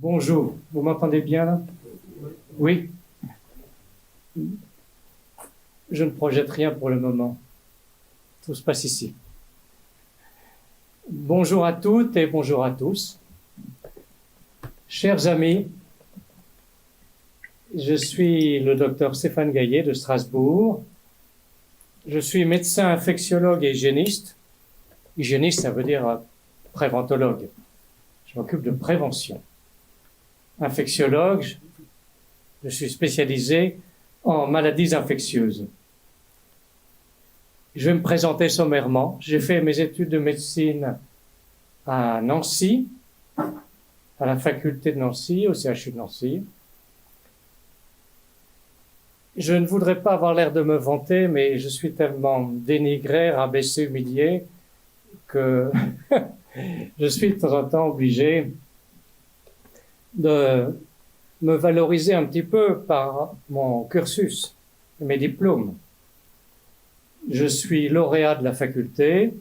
Bonjour, vous m'entendez bien là? Oui. Je ne projette rien pour le moment. Tout se passe ici. Bonjour à toutes et bonjour à tous. Chers amis, je suis le docteur Stéphane Gaillet de Strasbourg. Je suis médecin infectiologue et hygiéniste. Hygiéniste, ça veut dire préventologue. Je m'occupe de prévention. Infectiologue, je suis spécialisé en maladies infectieuses. Je vais me présenter sommairement. J'ai fait mes études de médecine à Nancy, à la faculté de Nancy, au CHU de Nancy. Je ne voudrais pas avoir l'air de me vanter, mais je suis tellement dénigré, rabaissé, humilié, que je suis de temps en temps obligé de me valoriser un petit peu par mon cursus, mes diplômes. Je suis lauréat de la faculté,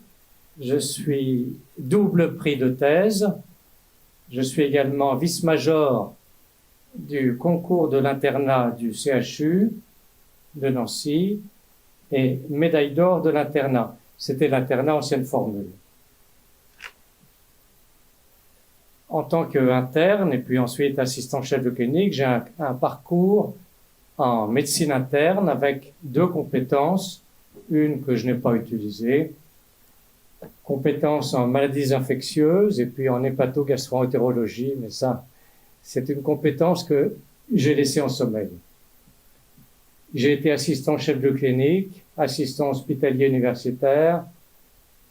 je suis double prix de thèse, je suis également vice-major du concours de l'internat du CHU de Nancy et médaille d'or de l'internat. C'était l'internat ancienne formule. En tant qu'interne et puis ensuite assistant chef de clinique, j'ai un parcours en médecine interne avec 2 compétences, une que je n'ai pas utilisée, compétence en maladies infectieuses et puis en hépato-gastro-entérologie, mais ça, c'est une compétence que j'ai laissée en sommeil. J'ai été assistant chef de clinique, assistant hospitalier universitaire,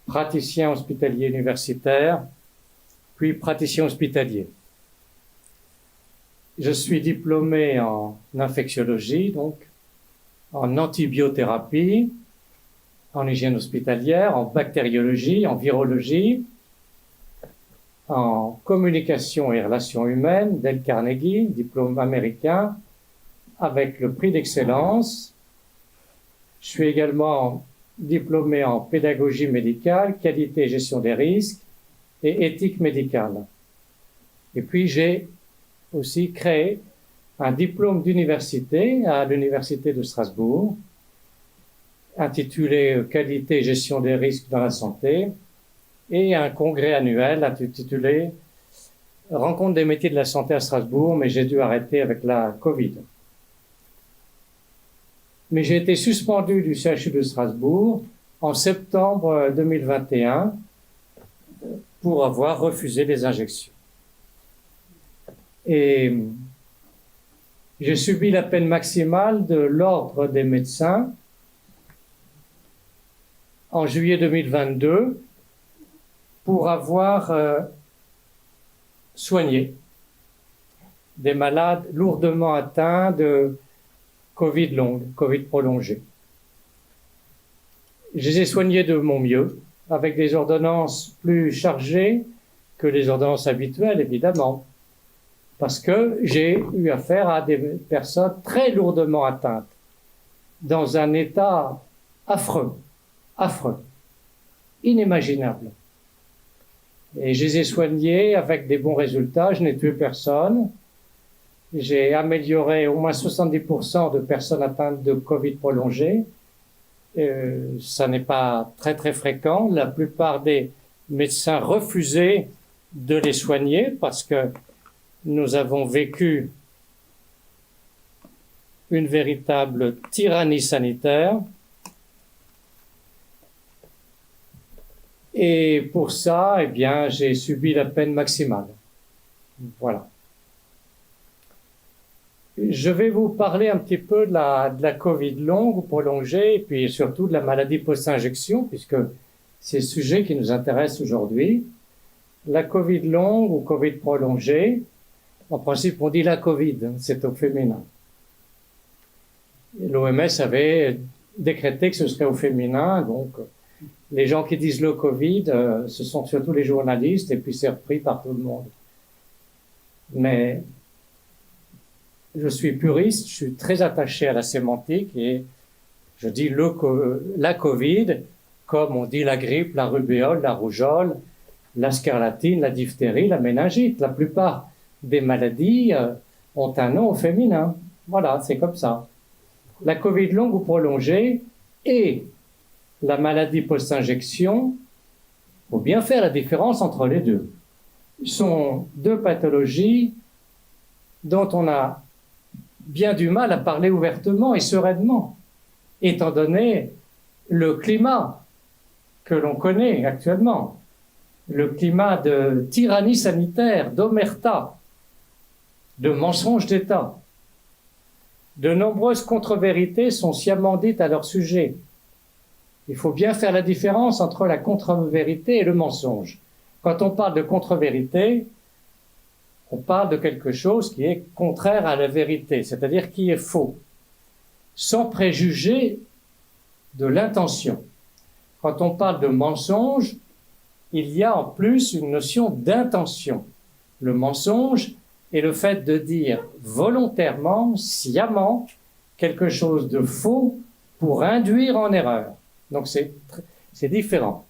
praticien hospitalier universitaire, puis praticien hospitalier. Je suis diplômé en infectiologie, donc en antibiothérapie, en hygiène hospitalière, en bactériologie, en virologie, en communication et relations humaines, Dale Carnegie, diplôme américain, avec le prix d'excellence. Je suis également diplômé en pédagogie médicale, qualité et gestion des risques, et éthique médicale. Et puis j'ai aussi créé un diplôme d'université à l'université de Strasbourg, intitulé Qualité et gestion des risques dans la santé, et un congrès annuel intitulé Rencontre des métiers de la santé à Strasbourg, mais j'ai dû arrêter avec la Covid. Mais j'ai été suspendu du CHU de Strasbourg en septembre 2021 pour avoir refusé les injections. Et j'ai subi la peine maximale de l'ordre des médecins en juillet 2022 pour avoir soigné des malades lourdement atteints de Covid longue, Covid prolongée. Je les ai soignés de mon mieux, avec des ordonnances plus chargées que les ordonnances habituelles, évidemment, parce que j'ai eu affaire à des personnes très lourdement atteintes, dans un état affreux, inimaginable. Et je les ai soignés avec des bons résultats, je n'ai tué personne, j'ai amélioré au moins 70% de personnes atteintes de Covid prolongé. Ça n'est pas très très fréquent. La plupart des médecins refusaient de les soigner parce que nous avons vécu une véritable tyrannie sanitaire. Et pour ça, eh bien, j'ai subi la peine maximale. Voilà. Je vais vous parler un petit peu de la Covid longue ou prolongée, et puis surtout de la maladie post-injection, puisque c'est le sujet qui nous intéresse aujourd'hui. La Covid longue ou Covid prolongée, en principe, on dit la Covid, c'est au féminin. L'OMS avait décrété que ce serait au féminin, donc les gens qui disent le Covid, ce sont surtout les journalistes, et puis c'est repris par tout le monde. Mais je suis puriste, je suis très attaché à la sémantique et je dis la Covid, comme on dit la grippe, la rubéole, la rougeole, la scarlatine, la diphtérie, la méningite. La plupart des maladies ont un nom au féminin. Voilà, c'est comme ça. La Covid longue ou prolongée et la maladie post-injection, il faut bien faire la différence entre les deux. Ce sont deux pathologies dont on a bien du mal à parler ouvertement et sereinement, étant donné le climat que l'on connaît actuellement, le climat de tyrannie sanitaire, d'omerta, de mensonges d'État. De nombreuses contre-vérités sont sciemment dites à leur sujet. Il faut bien faire la différence entre la contre-vérité et le mensonge. Quand on parle de contre-vérité, on parle de quelque chose qui est contraire à la vérité, c'est-à-dire qui est faux, sans préjuger de l'intention. Quand on parle de mensonge, il y a en plus une notion d'intention. Le mensonge est le fait de dire volontairement, sciemment, quelque chose de faux pour induire en erreur. Donc c'est différent.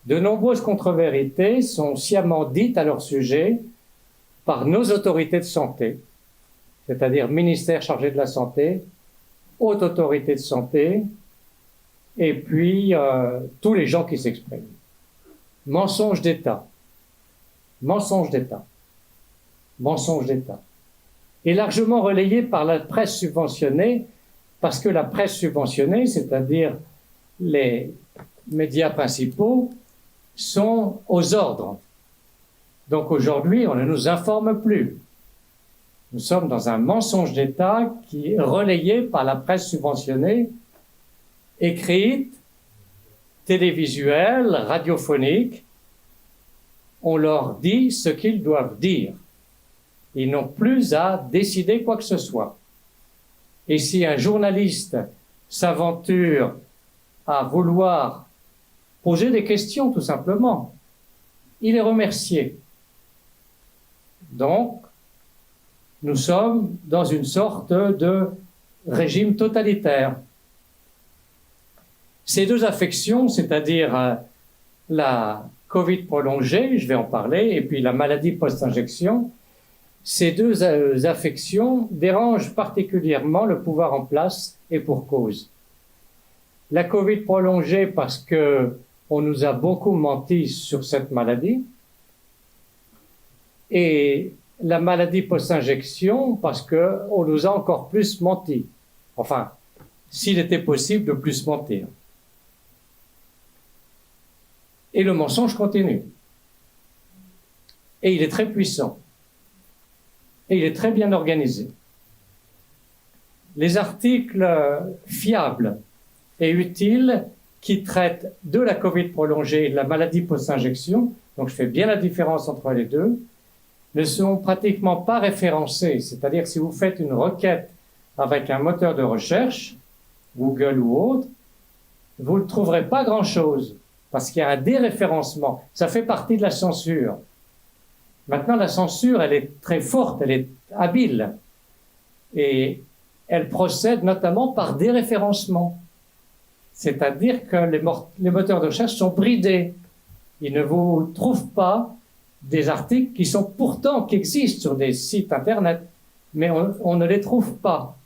De nombreuses contre-vérités sont sciemment dites à leur sujet par nos autorités de santé, c'est-à-dire ministère chargé de la santé, haute autorité de santé, et puis tous les gens qui s'expriment. Mensonge d'État, mensonge d'État, mensonge d'État. Et largement relayé par la presse subventionnée, parce que la presse subventionnée, c'est-à-dire les médias principaux, sont aux ordres. Donc aujourd'hui, on ne nous informe plus. Nous sommes dans un mensonge d'État qui est relayé par la presse subventionnée, écrite, télévisuelle, radiophonique. On leur dit ce qu'ils doivent dire. Ils n'ont plus à décider quoi que ce soit. Et si un journaliste s'aventure à vouloir poser des questions, tout simplement, il est remercié. Donc, nous sommes dans une sorte de régime totalitaire. Ces deux affections, c'est-à-dire la Covid prolongée, je vais en parler, et puis la maladie post-injection, ces deux affections dérangent particulièrement le pouvoir en place et pour cause. La Covid prolongée parce que on nous a beaucoup menti sur cette maladie, et la maladie post-injection parce qu'on nous a encore plus menti. Enfin, s'il était possible de plus mentir. Et le mensonge continue. Et il est très puissant. Et il est très bien organisé. Les articles fiables et utiles qui traitent de la Covid prolongée et de la maladie post-injection, donc je fais bien la différence entre les deux, ne sont pratiquement pas référencés. C'est-à-dire si vous faites une requête avec un moteur de recherche, Google ou autre, vous ne trouverez pas grand-chose, parce qu'il y a un déréférencement. Ça fait partie de la censure. Maintenant, la censure, elle est très forte, elle est habile. Et elle procède notamment par déréférencement. C'est-à-dire que les moteurs de recherche sont bridés. Ils ne vous trouvent pas des articles qui existent sur des sites Internet, mais on ne les trouve pas.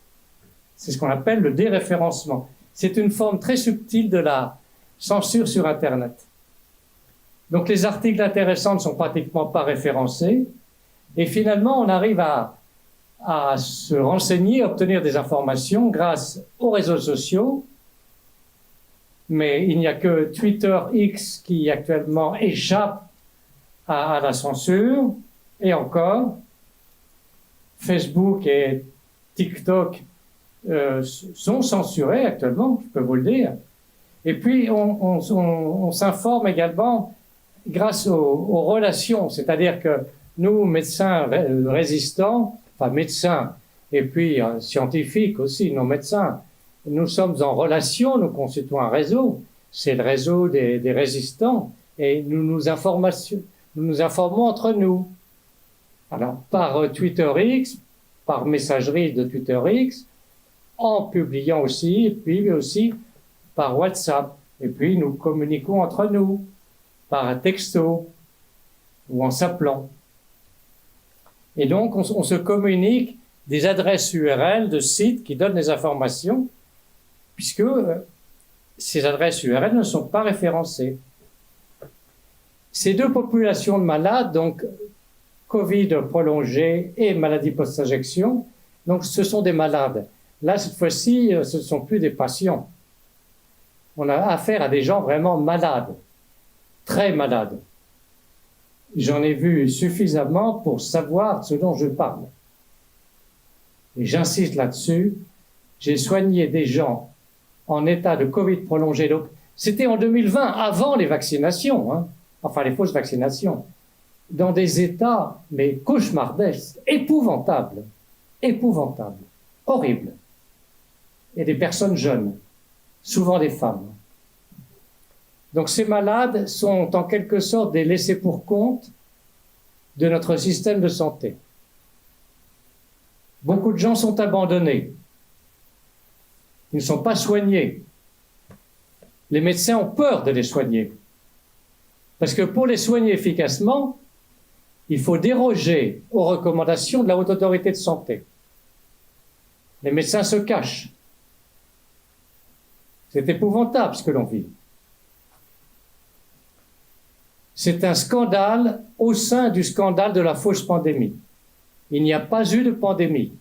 C'est ce qu'on appelle le déréférencement. C'est une forme très subtile de la censure sur Internet. Donc les articles intéressants ne sont pratiquement pas référencés, et finalement on arrive à se renseigner, à obtenir des informations grâce aux réseaux sociaux, mais il n'y a que Twitter X qui actuellement échappe à la censure, et encore, Facebook et TikTok sont censurés actuellement, je peux vous le dire. Et puis on s'informe également grâce aux relations, c'est-à-dire que nous, médecins résistants, enfin médecins et puis scientifiques aussi, non médecins, nous sommes en relation, nous constituons un réseau, c'est le réseau des résistants, et nous nous informons entre nous. Alors, par Twitter X, par messagerie de Twitter X, en publiant aussi, et puis aussi par WhatsApp. Et puis, nous communiquons entre nous, par un texto, ou en s'appelant. Et donc, on se communique des adresses URL de sites qui donnent des informations, puisque ces adresses URL ne sont pas référencées. Ces deux populations de malades, donc Covid prolongé et maladie post-injection, donc ce sont des malades. Là, cette fois-ci, ce ne sont plus des patients. On a affaire à des gens vraiment malades, très malades. J'en ai vu suffisamment pour savoir ce dont je parle. Et j'insiste là-dessus, j'ai soigné des gens en état de Covid prolongé. Donc, c'était en 2020, avant les vaccinations, hein, enfin les fausses vaccinations, dans des états, mais cauchemardesques, épouvantables, horribles. Et des personnes jeunes, souvent des femmes. Donc ces malades sont en quelque sorte des laissés-pour-compte de notre système de santé. Beaucoup de gens sont abandonnés. Ils ne sont pas soignés. Les médecins ont peur de les soigner. Parce que pour les soigner efficacement, il faut déroger aux recommandations de la Haute Autorité de Santé. Les médecins se cachent. C'est épouvantable ce que l'on vit. C'est un scandale au sein du scandale de la fausse pandémie. Il n'y a pas eu de pandémie.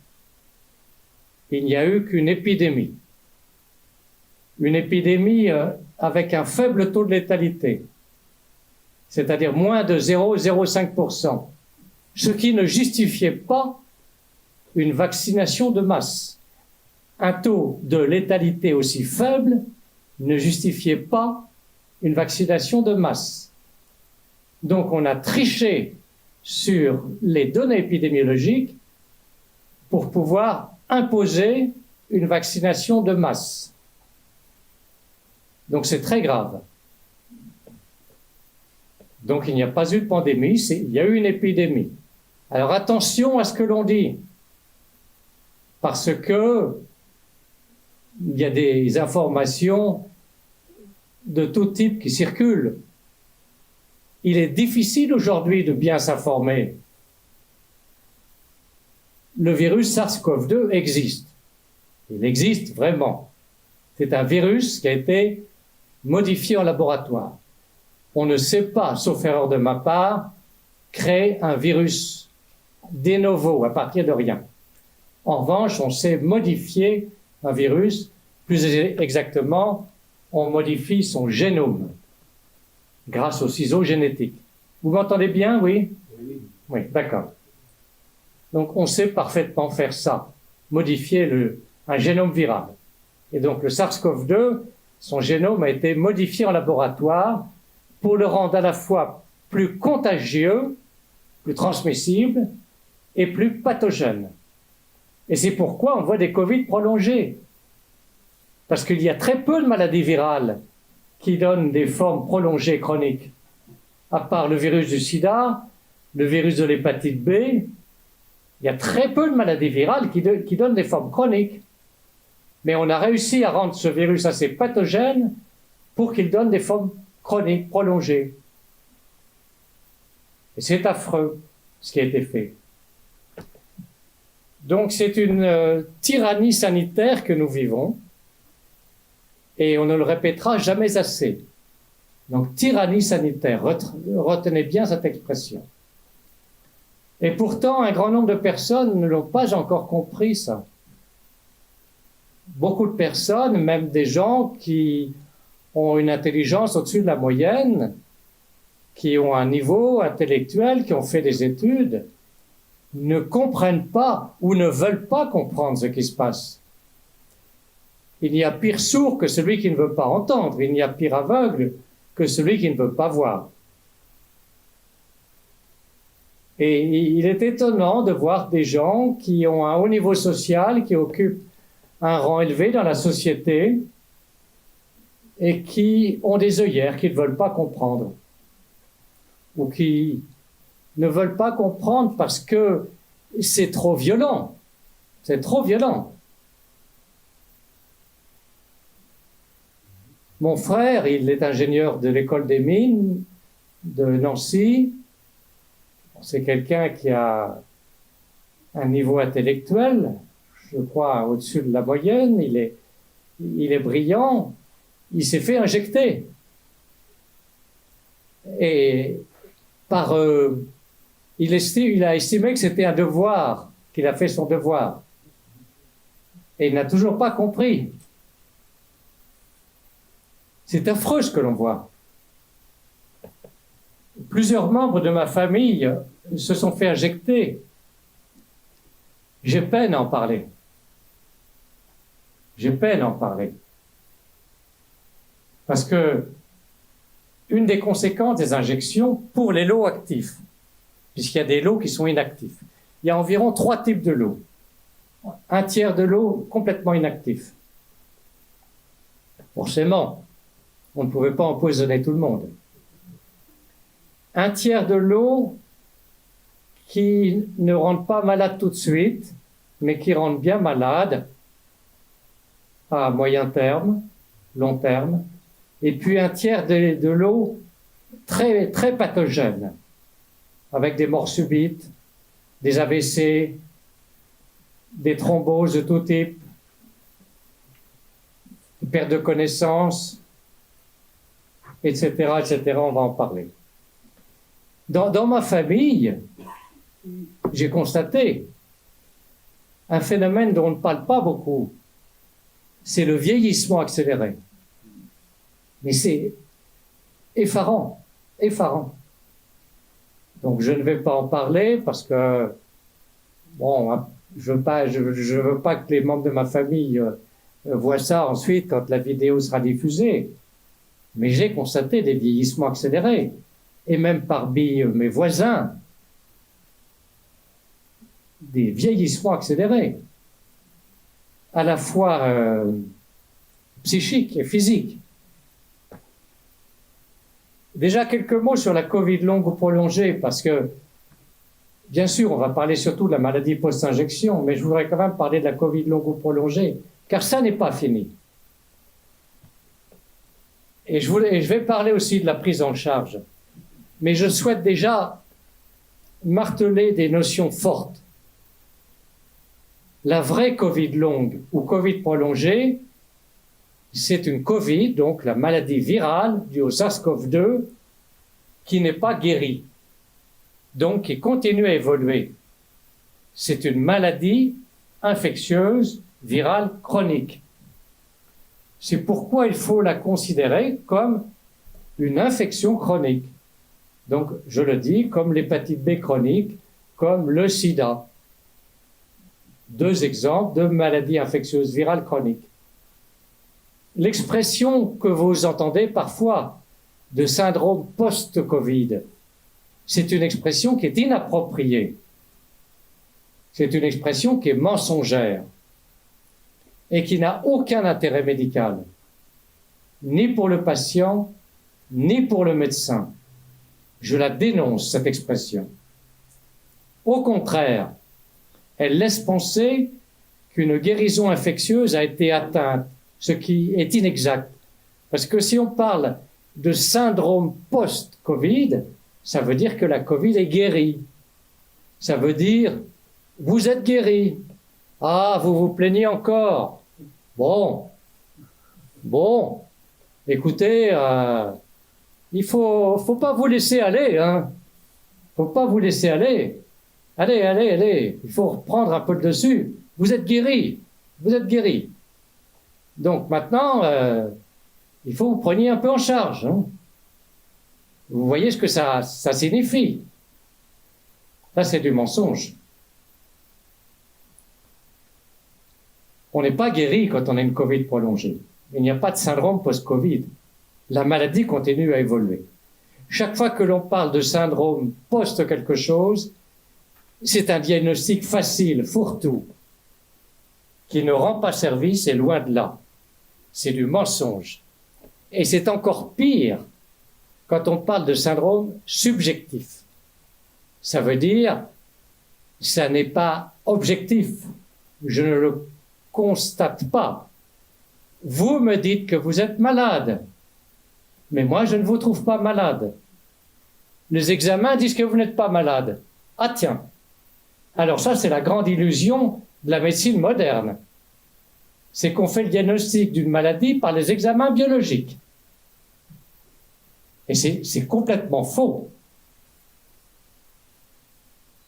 Il n'y a eu qu'une épidémie. Une épidémie avec un faible taux de létalité, c'est-à-dire moins de 0,05%, ce qui ne justifiait pas une vaccination de masse. Un taux de létalité aussi faible ne justifiait pas une vaccination de masse. Donc on a triché sur les données épidémiologiques pour pouvoir imposer une vaccination de masse. Donc c'est très grave. Donc il n'y a pas eu de pandémie, il y a eu une épidémie. Alors attention à ce que l'on dit, parce que il y a des informations de tout type qui circulent. Il est difficile aujourd'hui de bien s'informer. Le virus SARS-CoV-2 existe. Il existe vraiment. C'est un virus qui a été modifié en laboratoire. On ne sait pas, sauf erreur de ma part, créer un virus de novo à partir de rien. En revanche, on sait modifier un virus, plus exactement, on modifie son génome grâce aux ciseaux génétiques. Vous m'entendez bien, oui? Oui, d'accord. Donc on sait parfaitement faire ça, modifier un génome viral. Et donc le SARS-CoV-2, son génome a été modifié en laboratoire pour le rendre à la fois plus contagieux, plus transmissible et plus pathogène. Et c'est pourquoi on voit des Covid prolongés. Parce qu'il y a très peu de maladies virales qui donnent des formes prolongées chroniques. À part le virus du sida, le virus de l'hépatite B, il y a très peu de maladies virales qui donnent des formes chroniques. Mais on a réussi à rendre ce virus assez pathogène pour qu'il donne des formes chroniques prolongées. Et c'est affreux ce qui a été fait. Donc c'est une tyrannie sanitaire que nous vivons et on ne le répétera jamais assez. Donc tyrannie sanitaire, retenez bien cette expression. Et pourtant, un grand nombre de personnes ne l'ont pas encore compris, ça. Beaucoup de personnes, même des gens qui ont une intelligence au-dessus de la moyenne, qui ont un niveau intellectuel, qui ont fait des études, ne comprennent pas ou ne veulent pas comprendre ce qui se passe. Il y a pire sourd que celui qui ne veut pas entendre, il y a pire aveugle que celui qui ne veut pas voir. Et il est étonnant de voir des gens qui ont un haut niveau social, qui occupent un rang élevé dans la société et qui ont des œillères qu'ils ne veulent pas comprendre ou qui ne veulent pas comprendre parce que c'est trop violent. C'est trop violent. Mon frère, il est ingénieur de l'école des mines de Nancy. C'est quelqu'un qui a un niveau intellectuel, je crois, au-dessus de la moyenne, il est brillant, il s'est fait injecter. Et il a estimé que c'était un devoir, qu'il a fait son devoir. Et il n'a toujours pas compris. C'est affreux ce que l'on voit. Plusieurs membres de ma famille se sont fait injecter. J'ai peine à en parler. J'ai peine à en parler. Parce que une des conséquences des injections pour les lots actifs, puisqu'il y a des lots qui sont inactifs, il y a environ 3 types de lots. Un tiers de lots complètement inactifs. Forcément, on ne pouvait pas empoisonner tout le monde. Un tiers de lots qui ne rendent pas malade tout de suite, mais qui rendent bien malade à moyen terme, long terme, et puis un tiers de l'eau très, très pathogène, avec des morts subites, des AVC, des thromboses de tout type, des pertes de connaissance, etc., etc., on va en parler. Dans ma famille, j'ai constaté un phénomène dont on ne parle pas beaucoup, c'est le vieillissement accéléré. Mais c'est effarant, effarant. Donc je ne vais pas en parler parce que, bon, je veux pas que les membres de ma famille voient ça ensuite quand la vidéo sera diffusée. Mais j'ai constaté des vieillissements accélérés. Et même parmi mes voisins, des vieillissements accélérés, à la fois psychiques et physiques. Déjà quelques mots sur la Covid longue ou prolongée, parce que, bien sûr, on va parler surtout de la maladie post-injection, mais je voudrais quand même parler de la Covid longue ou prolongée, car ça n'est pas fini. Et je vais parler aussi de la prise en charge. Mais je souhaite déjà marteler des notions fortes. La vraie Covid longue ou Covid prolongée, c'est une Covid, donc la maladie virale due au SARS-CoV-2, qui n'est pas guérie, donc qui continue à évoluer. C'est une maladie infectieuse virale chronique. C'est pourquoi il faut la considérer comme une infection chronique. Donc, je le dis, comme l'hépatite B chronique, comme le sida. 2 exemples de maladies infectieuses virales chroniques. L'expression que vous entendez parfois de syndrome post-Covid, c'est une expression qui est inappropriée. C'est une expression qui est mensongère et qui n'a aucun intérêt médical, ni pour le patient, ni pour le médecin. Je la dénonce, cette expression. Au contraire, elle laisse penser qu'une guérison infectieuse a été atteinte, ce qui est inexact. Parce que si on parle de syndrome post-Covid, ça veut dire que la Covid est guérie. Ça veut dire, vous êtes guéri. Ah, vous vous plaignez encore. Bon, écoutez, il faut pas vous laisser aller, hein. Faut pas vous laisser aller. Allez, il faut reprendre un peu le dessus. Vous êtes guéri. Donc maintenant, il faut que vous preniez un peu en charge. Hein. Vous voyez ce que ça signifie. Ça, c'est du mensonge. On n'est pas guéri quand on a une Covid prolongée. Il n'y a pas de syndrome post-Covid. La maladie continue à évoluer. Chaque fois que l'on parle de syndrome post quelque chose, c'est un diagnostic facile, fourre-tout, qui ne rend pas service et loin de là. C'est du mensonge. Et c'est encore pire quand on parle de syndrome subjectif. Ça veut dire, ça n'est pas objectif. Je ne le constate pas. Vous me dites que vous êtes malade, mais moi je ne vous trouve pas malade. Les examens disent que vous n'êtes pas malade. Ah tiens, Alors ça, c'est la grande illusion de la médecine moderne. C'est qu'on fait le diagnostic d'une maladie par les examens biologiques. Et c'est complètement faux.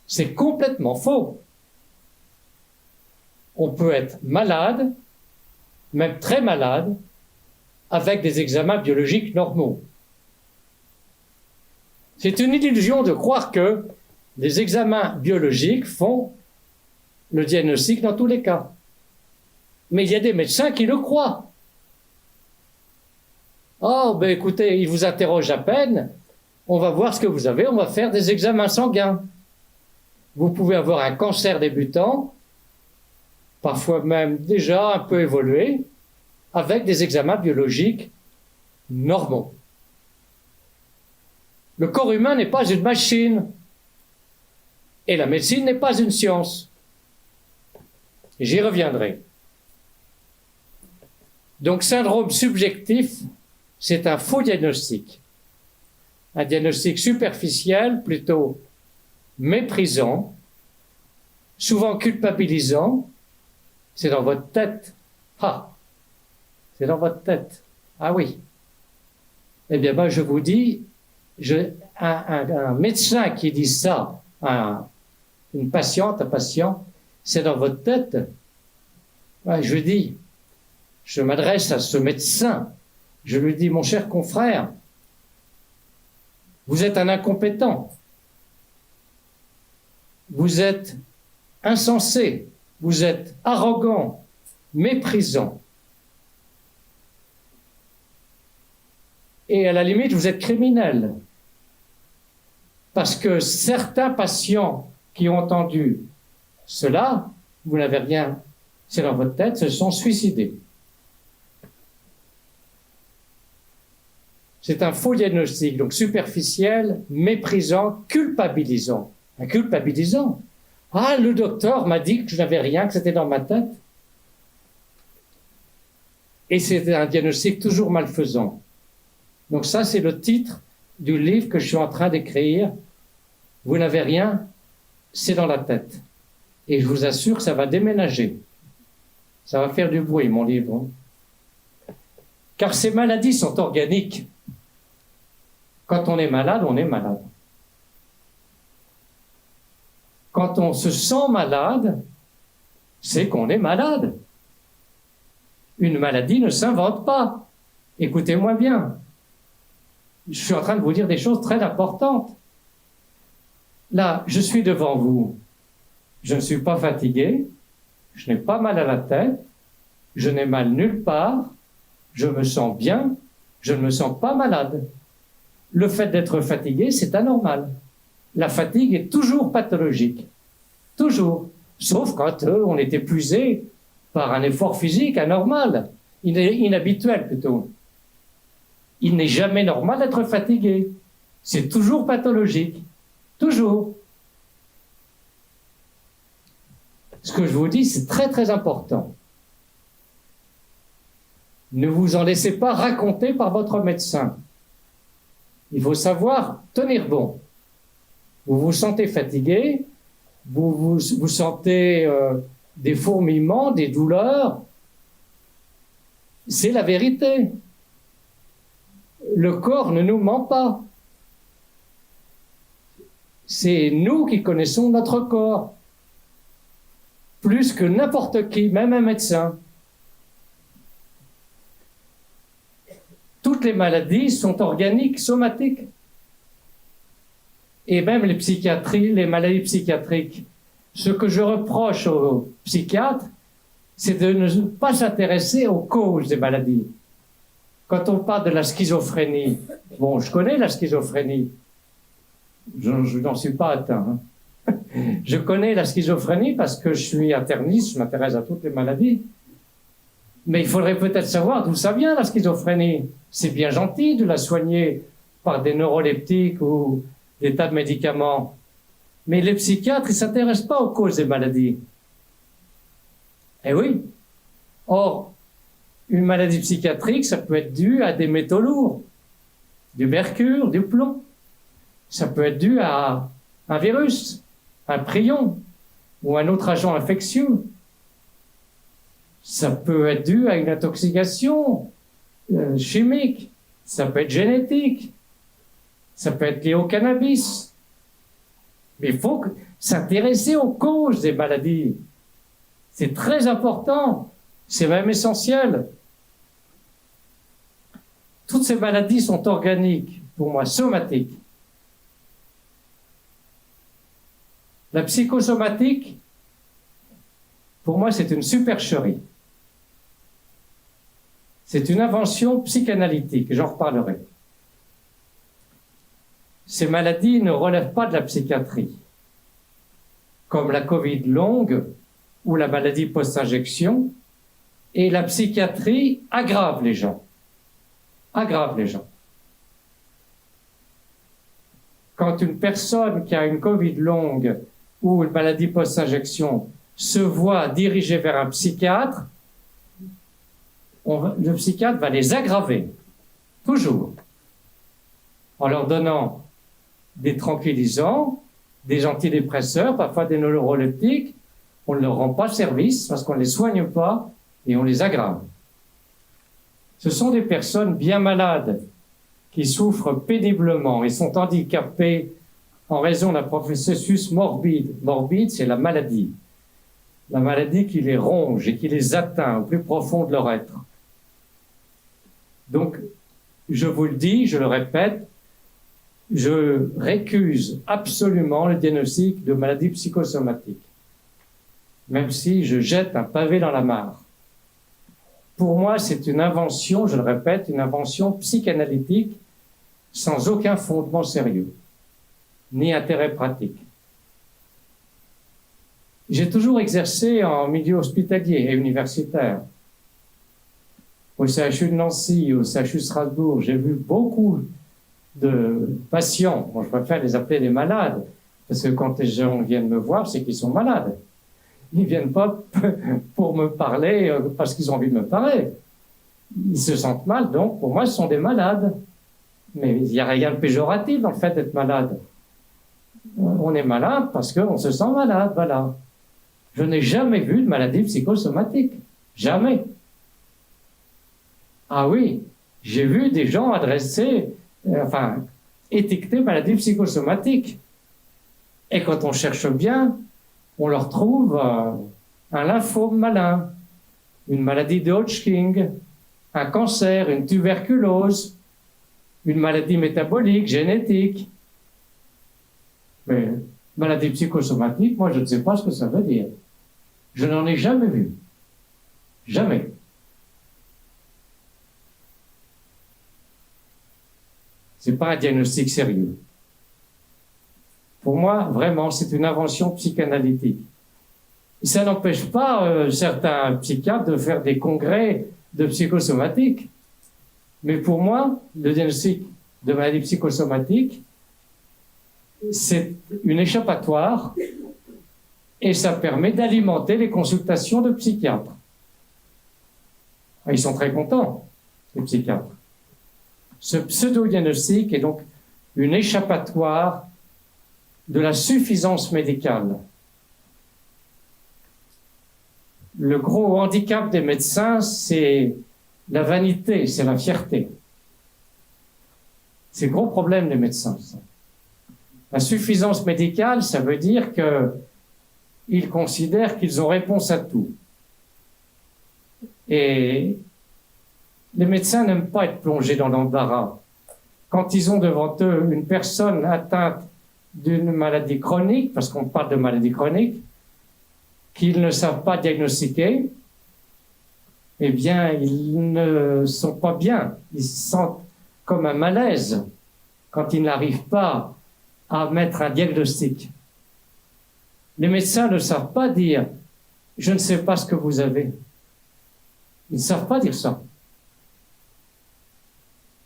C'est complètement faux. On peut être malade, même très malade, avec des examens biologiques normaux. C'est une illusion de croire que les examens biologiques font le diagnostic dans tous les cas. Mais il y a des médecins qui le croient. Oh, ben écoutez, ils vous interrogent à peine, on va voir ce que vous avez, on va faire des examens sanguins. Vous pouvez avoir un cancer débutant, parfois même déjà un peu évolué, avec des examens biologiques normaux. Le corps humain n'est pas une machine, et la médecine n'est pas une science. J'y reviendrai. Donc, syndrome subjectif, c'est un faux diagnostic. Un diagnostic superficiel, plutôt méprisant, souvent culpabilisant. C'est dans votre tête. Ah, c'est dans votre tête. Ah oui. Eh bien, ben, je vous dis, un médecin qui dit ça à une patiente, un patient, c'est dans votre tête. Ouais, je dis, je m'adresse à ce médecin, je lui dis, mon cher confrère, vous êtes un incompétent, vous êtes insensé, vous êtes arrogant, méprisant. Et à la limite, vous êtes criminel. Parce que certains patients qui ont entendu cela, vous n'avez rien, c'est dans votre tête, se sont suicidés. C'est un faux diagnostic, donc superficiel, méprisant, culpabilisant. Un culpabilisant. Ah, le docteur m'a dit que je n'avais rien, que c'était dans ma tête. Et c'est un diagnostic toujours malfaisant. Donc ça, c'est le titre du livre que je suis en train d'écrire. Vous n'avez rien, c'est dans la tête. Et je vous assure que ça va déménager. Ça va faire du bruit, mon livre. Car ces maladies sont organiques. Quand on est malade, on est malade. Quand on se sent malade, c'est qu'on est malade. Une maladie ne s'invente pas. Écoutez-moi bien. Je suis en train de vous dire des choses très importantes. Là, je suis devant vous. Je ne suis pas fatigué. Je n'ai pas mal à la tête. Je n'ai mal nulle part. Je me sens bien. Je ne me sens pas malade. Le fait d'être fatigué, c'est anormal. La fatigue est toujours pathologique. Toujours. Sauf quand on est épuisé par un effort physique anormal. Inhabituel plutôt. Il n'est jamais normal d'être fatigué. C'est toujours pathologique. Toujours. Ce que je vous dis, c'est très très important. Ne vous en laissez pas raconter par votre médecin. Il faut savoir tenir bon. Vous vous sentez fatigué, vous sentez des fourmillements, des douleurs. C'est la vérité. Le corps ne nous ment pas. C'est nous qui connaissons notre corps. Plus que n'importe qui, même un médecin. Toutes les maladies sont organiques, somatiques. Et même les maladies psychiatriques. Ce que je reproche aux psychiatres, c'est de ne pas s'intéresser aux causes des maladies. Quand on parle de la schizophrénie, bon, je connais la schizophrénie. Je n'en suis pas atteint. Je connais la schizophrénie parce que je suis interniste, je m'intéresse à toutes les maladies. Mais il faudrait peut-être savoir d'où ça vient, la schizophrénie. C'est bien gentil de la soigner par des neuroleptiques ou des tas de médicaments. Mais les psychiatres, ils ne s'intéressent pas aux causes des maladies. Eh oui. Or, une maladie psychiatrique, ça peut être dû à des métaux lourds, du mercure, du plomb. Ça peut être dû à un virus, un prion. ou un autre agent infectieux. Ça peut être dû à une intoxication chimique, ça peut être génétique, ça peut être lié au cannabis. Mais il faut s'intéresser aux causes des maladies. C'est très important, c'est même essentiel. Toutes ces maladies sont organiques, pour moi, somatiques. La psychosomatique, pour moi, c'est une supercherie. C'est une invention psychanalytique, j'en reparlerai. Ces maladies ne relèvent pas de la psychiatrie, comme la Covid longue ou la maladie post-injection, et la psychiatrie aggrave les gens. Aggrave les gens. Quand une personne qui a une Covid longue ou une maladie post-injection se voit dirigée vers un psychiatre, le psychiatre va les aggraver, toujours, en leur donnant des tranquillisants, des antidépresseurs, parfois des neuroleptiques. On ne leur rend pas service parce qu'on ne les soigne pas et on les aggrave. Ce sont des personnes bien malades qui souffrent péniblement et sont handicapées en raison d'un processus morbide. Morbide, c'est la maladie. La maladie qui les ronge et qui les atteint au plus profond de leur être. Donc, je vous le dis, je le répète, je récuse absolument le diagnostic de maladie psychosomatique, même si je jette un pavé dans la mare. Pour moi, c'est une invention, je le répète, une invention psychanalytique sans aucun fondement sérieux, ni intérêt pratique. J'ai toujours exercé en milieu hospitalier et universitaire. Au CHU de Nancy, au CHU de Strasbourg, j'ai vu beaucoup de patients. Moi, je préfère les appeler des malades, parce que quand les gens viennent me voir, c'est qu'ils sont malades. Ils ne viennent pas pour me parler parce qu'ils ont envie de me parler. Ils se sentent mal, donc pour moi, ce sont des malades. Mais il n'y a rien de péjoratif dans le fait d'être malade. On est malade parce qu'on se sent malade, voilà. Je n'ai jamais vu de maladie psychosomatique. Jamais. Ah oui, j'ai vu des gens étiqueter maladie psychosomatique. Et quand on cherche bien, on leur trouve un lymphome malin, une maladie de Hodgkin, un cancer, une tuberculose, une maladie métabolique, génétique. Mais maladie psychosomatique, moi je ne sais pas ce que ça veut dire. Je n'en ai jamais vu. Jamais. C'est pas un diagnostic sérieux. Pour moi, vraiment, c'est une invention psychanalytique. Ça n'empêche pas certains psychiatres de faire des congrès de psychosomatique. Mais pour moi, le diagnostic de maladie psychosomatique, c'est une échappatoire et ça permet d'alimenter les consultations de psychiatres. Ils sont très contents, les psychiatres. Ce pseudo-diagnostic est donc une échappatoire de la suffisance médicale. Le gros handicap des médecins, c'est la vanité, c'est la fierté. C'est le gros problème des médecins, ça. La suffisance médicale, ça veut dire qu'ils considèrent qu'ils ont réponse à tout. Et les médecins n'aiment pas être plongés dans l'embarras. Quand ils ont devant eux une personne atteinte d'une maladie chronique, parce qu'on parle de maladie chronique, qu'ils ne savent pas diagnostiquer, eh bien, ils ne sont pas bien. Ils se sentent comme un malaise quand ils n'arrivent pas à mettre un diagnostic. Les médecins ne savent pas dire « je ne sais pas ce que vous avez ». Ils ne savent pas dire ça.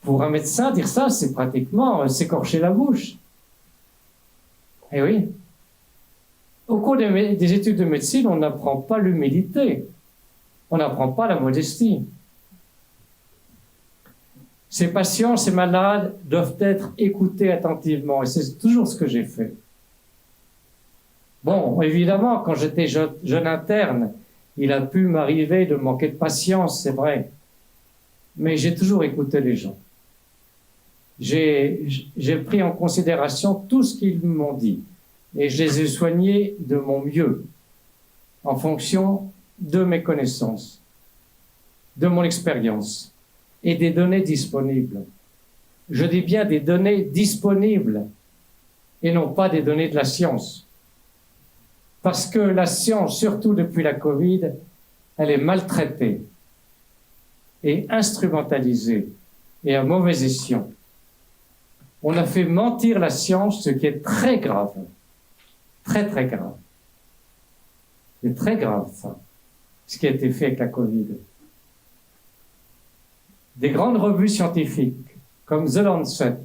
Pour un médecin, dire ça, c'est pratiquement s'écorcher la bouche. Eh oui. Au cours des études de médecine, on n'apprend pas l'humilité. On n'apprend pas la modestie. Ces patients, ces malades doivent être écoutés attentivement. Et c'est toujours ce que j'ai fait. Bon, évidemment, quand j'étais jeune interne, il a pu m'arriver de manquer de patience, c'est vrai. Mais j'ai toujours écouté les gens. J'ai pris en considération tout ce qu'ils m'ont dit. Et je les ai soignés de mon mieux, en fonction de mes connaissances, de mon expérience et des données disponibles. Je dis bien des données disponibles et non pas des données de la science. Parce que la science, surtout depuis la Covid, elle est maltraitée et instrumentalisée et à mauvais escient. On a fait mentir la science, ce qui est très grave. Très, très grave. C'est très grave, ça, ce qui a été fait avec la Covid. Des grandes revues scientifiques, comme The Lancet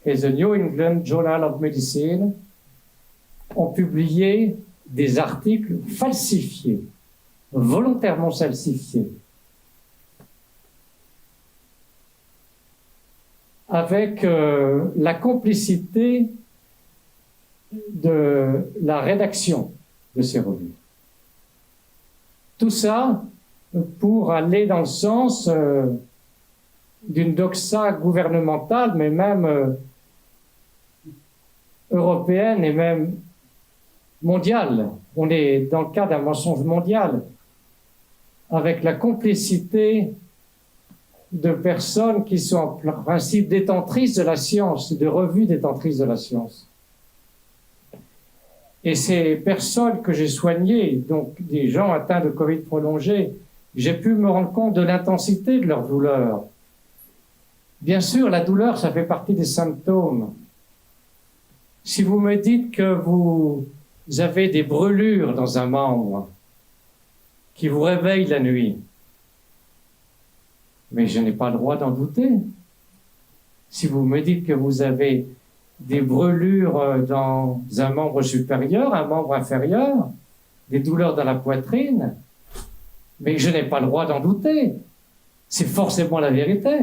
et The New England Journal of Medicine, ont publié des articles falsifiés, volontairement falsifiés, avec la complicité de la rédaction de ces revues. Tout ça pour aller dans le sens d'une doxa gouvernementale, mais même européenne et même mondiale. On est dans le cas d'un mensonge mondial, avec la complicité de personnes qui sont en principe détentrices de la science, de revues détentrices de la science. Et ces personnes que j'ai soignées, donc des gens atteints de Covid prolongé, j'ai pu me rendre compte de l'intensité de leur douleur. Bien sûr, la douleur, ça fait partie des symptômes. Si vous me dites que vous avez des brûlures dans un membre qui vous réveillent la nuit, mais je n'ai pas le droit d'en douter. Si vous me dites que vous avez des brûlures dans un membre supérieur, un membre inférieur, des douleurs dans la poitrine, mais je n'ai pas le droit d'en douter. C'est forcément la vérité,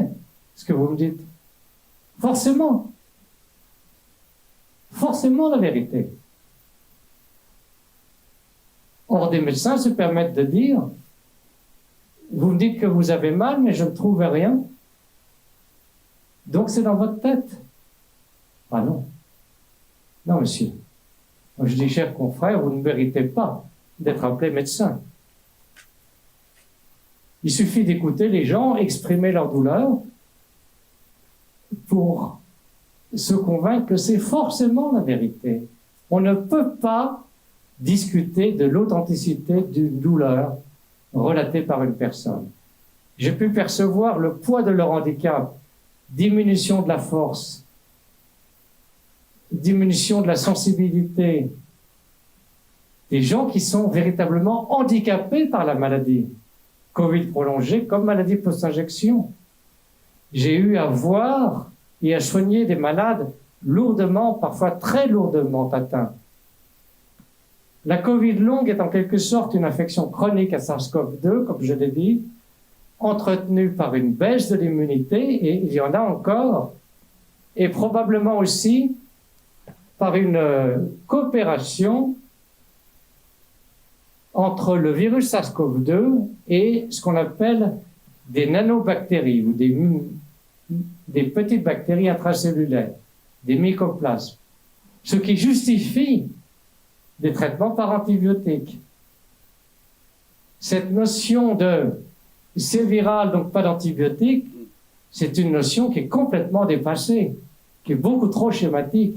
ce que vous me dites. Forcément. Forcément la vérité. Or, des médecins se permettent de dire, vous me dites que vous avez mal, mais je ne trouve rien. Donc c'est dans votre tête. Ah non. Non, monsieur. Moi, je dis, cher confrère, vous ne méritez pas d'être appelé médecin. Il suffit d'écouter les gens exprimer leur douleur pour se convaincre que c'est forcément la vérité. On ne peut pas discuter de l'authenticité d'une douleur relatée par une personne. J'ai pu percevoir le poids de leur handicap, diminution de la force, diminution de la sensibilité, des gens qui sont véritablement handicapés par la maladie, Covid prolongé comme maladie post-injection. J'ai eu à voir et à soigner des malades lourdement, parfois très lourdement atteints. La Covid longue est en quelque sorte une infection chronique à SARS-CoV-2, comme je l'ai dit, entretenue par une baisse de l'immunité, et il y en a encore, et probablement aussi par une coopération entre le virus SARS-CoV-2 et ce qu'on appelle des nanobactéries ou des petites bactéries intracellulaires, des mycoplasmes, ce qui justifie des traitements par antibiotiques. Cette notion de c'est viral, donc pas d'antibiotiques, c'est une notion qui est complètement dépassée, qui est beaucoup trop schématique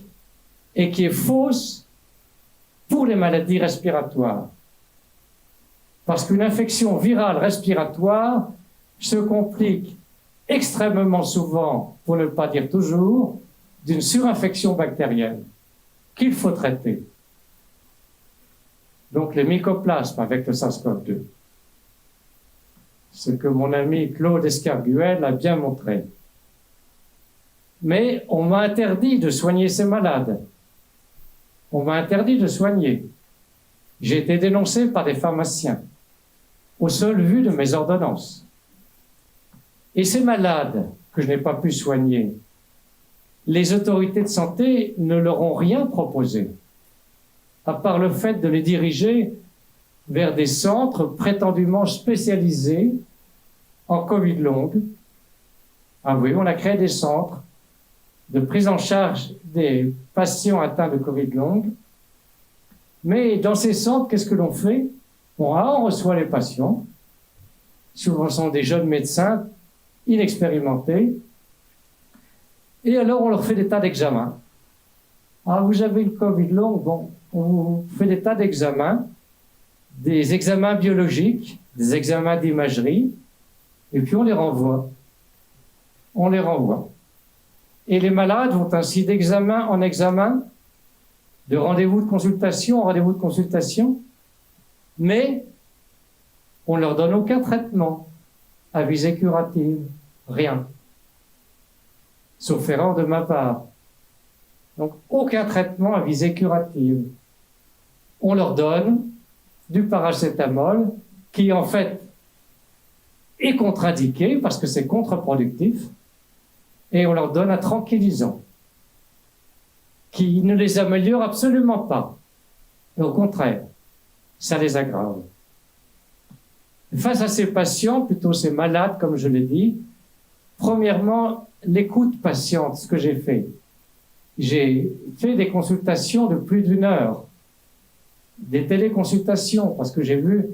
et qui est fausse pour les maladies respiratoires. Parce qu'une infection virale respiratoire se complique extrêmement souvent, pour ne pas dire toujours, d'une surinfection bactérienne qu'il faut traiter. Donc les mycoplasmes avec le SARS-CoV-2. Ce que mon ami Claude Escarguel a bien montré. Mais on m'a interdit de soigner ces malades. On m'a interdit de soigner. J'ai été dénoncé par des pharmaciens, au seul vu de mes ordonnances. Et ces malades que je n'ai pas pu soigner, les autorités de santé ne leur ont rien proposé. à part le fait de les diriger vers des centres prétendument spécialisés en Covid longue. Ah oui, on a créé des centres de prise en charge des patients atteints de Covid longue. Mais dans ces centres, qu'est-ce que l'on fait? On reçoit les patients. Souvent, ce sont des jeunes médecins inexpérimentés. Et alors, on leur fait des tas d'examens. Ah, vous avez le Covid long, bon, on vous fait des tas d'examens, des examens biologiques, des examens d'imagerie, et puis on les renvoie. On les renvoie. Et les malades vont ainsi d'examen en examen, de rendez-vous de consultation en rendez-vous de consultation, mais on ne leur donne aucun traitement à visée curative, rien. Sauf erreur de ma part. Donc, aucun traitement à visée curative. On leur donne du paracétamol qui, en fait, est contre-indiqué parce que c'est contre-productif, et on leur donne un tranquillisant qui ne les améliore absolument pas. Et au contraire, ça les aggrave. Face à ces patients, plutôt ces malades, comme je l'ai dit, premièrement, l'écoute patiente, ce que j'ai fait. J'ai fait des consultations de plus d'1 heure, des téléconsultations, parce que j'ai vu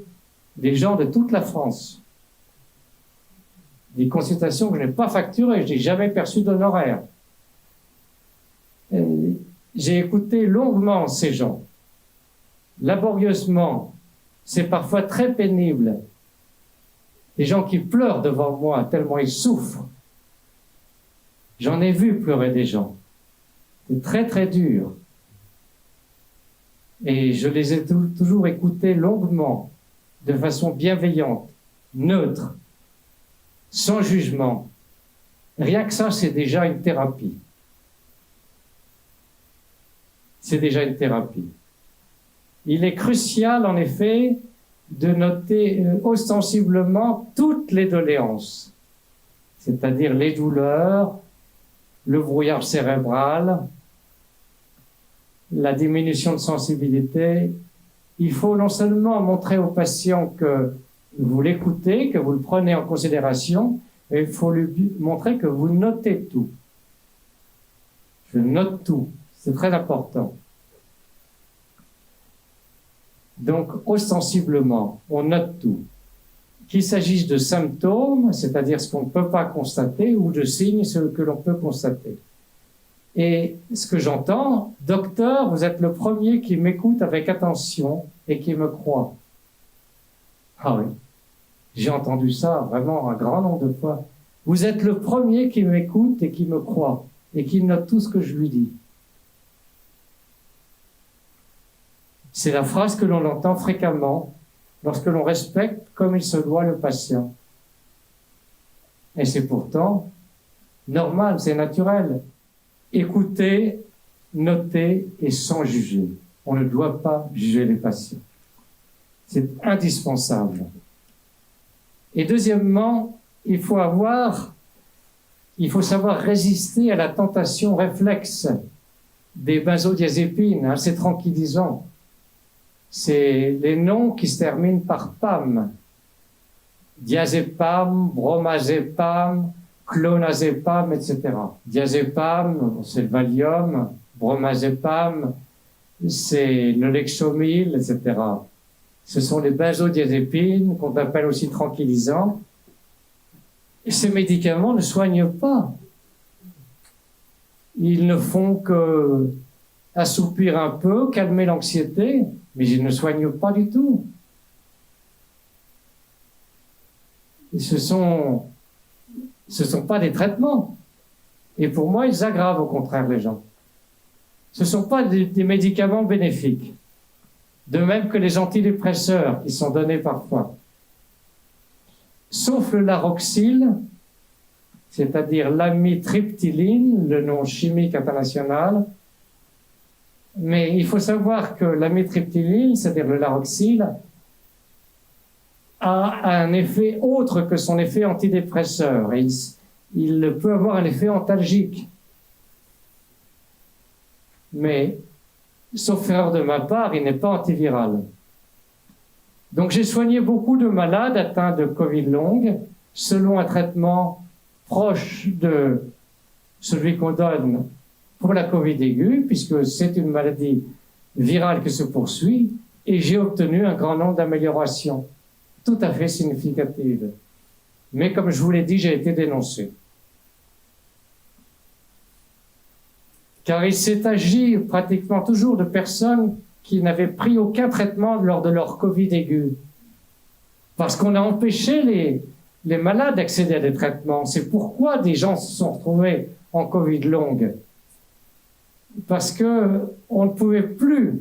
des gens de toute la France. Des consultations que je n'ai pas facturées, je n'ai jamais perçu d'honoraires. J'ai écouté longuement ces gens, laborieusement. C'est parfois très pénible. Des gens qui pleurent devant moi tellement ils souffrent. J'en ai vu pleurer des gens. C'est très très dur. Et je les ai toujours écoutés longuement, de façon bienveillante, neutre, sans jugement. Rien que ça, c'est déjà une thérapie. C'est déjà une thérapie. Il est crucial, en effet, de noter ostensiblement toutes les doléances, c'est-à-dire les douleurs, le brouillard cérébral, la diminution de sensibilité. Il faut non seulement montrer au patient que vous l'écoutez, que vous le prenez en considération, mais il faut lui montrer que vous notez tout. Je note tout, c'est très important. Donc, ostensiblement, on note tout. Qu'il s'agisse de symptômes, c'est-à-dire ce qu'on ne peut pas constater, ou de signes, ce que l'on peut constater. Et ce que j'entends, docteur, vous êtes le premier qui m'écoute avec attention et qui me croit. Ah oui, j'ai entendu ça vraiment un grand nombre de fois. Vous êtes le premier qui m'écoute et qui me croit et qui note tout ce que je lui dis. C'est la phrase que l'on entend fréquemment lorsque l'on respecte comme il se doit le patient. Et c'est pourtant normal, c'est naturel. Écouter, noter et sans juger. On ne doit pas juger les patients. C'est indispensable. Et deuxièmement, il faut savoir résister à la tentation réflexe des benzodiazépines, ces tranquillisants. C'est les noms qui se terminent par PAM. Diazépam, bromazépam, clonazépam, etc. Diazépam, c'est le Valium, bromazépam, c'est le Lexomil, etc. Ce sont les benzodiazépines qu'on appelle aussi tranquillisants. Et ces médicaments ne soignent pas. Ils ne font que assoupir un peu, calmer l'anxiété, mais ils ne soignent pas du tout. Et ce sont pas des traitements. Et pour moi, ils aggravent au contraire les gens. Ce ne sont pas des médicaments bénéfiques. De même que les antidépresseurs qui sont donnés parfois. Sauf le Laroxyl, c'est-à-dire l'amitriptyline, le nom chimique international. Mais il faut savoir que l'amitriptyline, c'est-à-dire le Laroxyl, a un effet autre que son effet antidépresseur. Il peut avoir un effet antalgique. Mais sauf erreur de ma part, il n'est pas antiviral. Donc j'ai soigné beaucoup de malades atteints de Covid longue selon un traitement proche de celui qu'on donne pour la Covid aiguë, puisque c'est une maladie virale qui se poursuit, et j'ai obtenu un grand nombre d'améliorations tout à fait significatives. Mais comme je vous l'ai dit, j'ai été dénoncé. Car il s'est agi pratiquement toujours de personnes qui n'avaient pris aucun traitement lors de leur Covid aiguë. Parce qu'on a empêché les malades d'accéder à des traitements. C'est pourquoi des gens se sont retrouvés en Covid longue. Parce qu'on ne pouvait plus,